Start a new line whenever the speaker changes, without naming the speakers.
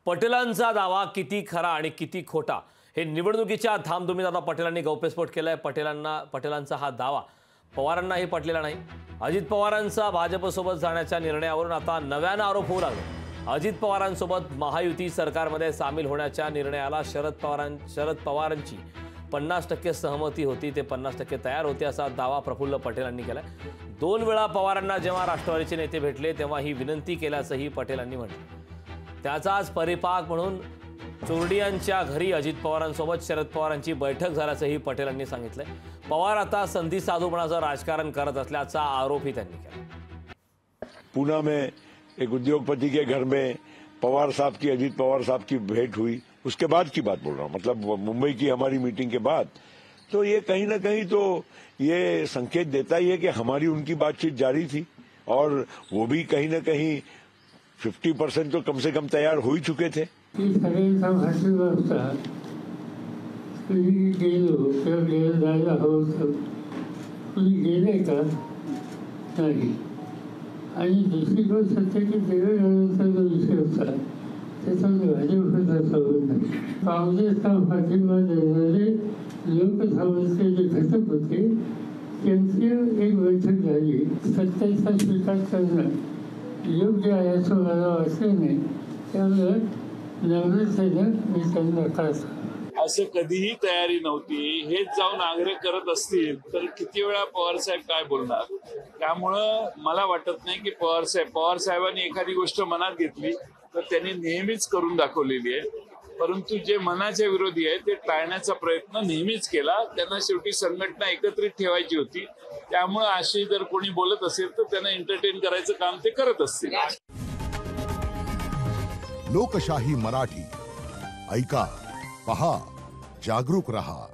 पटेलांचा दावा किती खरा आणि किती खोटा हे निवडणुकीच्या धामधुमीत आता पटेलांनी गौप्यस्फोट केलाय। पटेलांचा हा दावा पवारांनाही पटलेला नाही। अजित पवारांचा भाजपसोबत जाण्याच्या निर्णयावरून आता नव्याने आरोप होऊ लागले। अजित पवारांसोबत महायुती सरकारमध्ये सामील होण्याच्या निर्णयाला शरद पवारांची 50% सहमती होती, ते 50% तयार होते असा दावा प्रफुल्ल पटेलांनी केलाय। 2 वेळा पवारांना जेव्हा राष्ट्रवादीचे नेते भेटले तेव्हा ही विनंती केल्याचंही पटेलांनी म्हटलं। त्याचाच परिपाक म्हणून चोरडियांच्या घरी अजित पवारांसोबत शरद पवारांची बैठक झाल्याचंही पटेलांनी सांगितलंय। पवार आता संधी साधूपणाचं राजकारण करत असल्याचा आरोपही त्यांनी केला।
पूना में एक उद्योगपति के घर में पवार साहब की अजीत पवार साहब की भेंट हुई, उसके बाद की बात बोल रहा हूं, मतलब मुंबई की हमारी मीटिंग के बाद। तो ये कहीं ना कहीं तो ये संकेत देता ही है कि हमारी उनकी बातचीत जारी थी और वो भी कहीं ना कहीं 50% तो कम से कम तैयार हो ही चुके थे।
आणि दुसरी गोष्ट सत्य की देवेगौडांचा जो विषय होता त्याच्यामध्ये भाजपचा संबंध नाही। काँग्रेसचा पाठिंबा देणारे लोकसभेचे जे घटक होते त्यांची एक बैठक झाली। सत्तेचा स्वीकार करणं योग्य आहे असं मला वाटलं नाही, त्यामुळे नम्रतेनं मी त्यांना कळतो।
असं कधीही तयारी नव्हती, हेच जाऊन आग्रह करत असतील तर किती वेळा पवार साहेब काय बोलणार। त्यामुळं मला वाटत नाही की पवार साहेबांनी एखादी गोष्ट मनात घेतली तर त्यांनी नेहमीच करून दाखवलेली आहे, परंतु जे मनाच्या विरोधी आहे ते टाळण्याचा प्रयत्न नेहमीच केला। त्यांना शेवटी संघटना एकत्रित ठेवायची होती, त्यामुळे अशी जर कोणी बोलत असेल तर त्यांना एंटरटेन करायचं काम ते करत असतील।
लोकशाही मराठी ऐका, पहा, जागरूक रहा।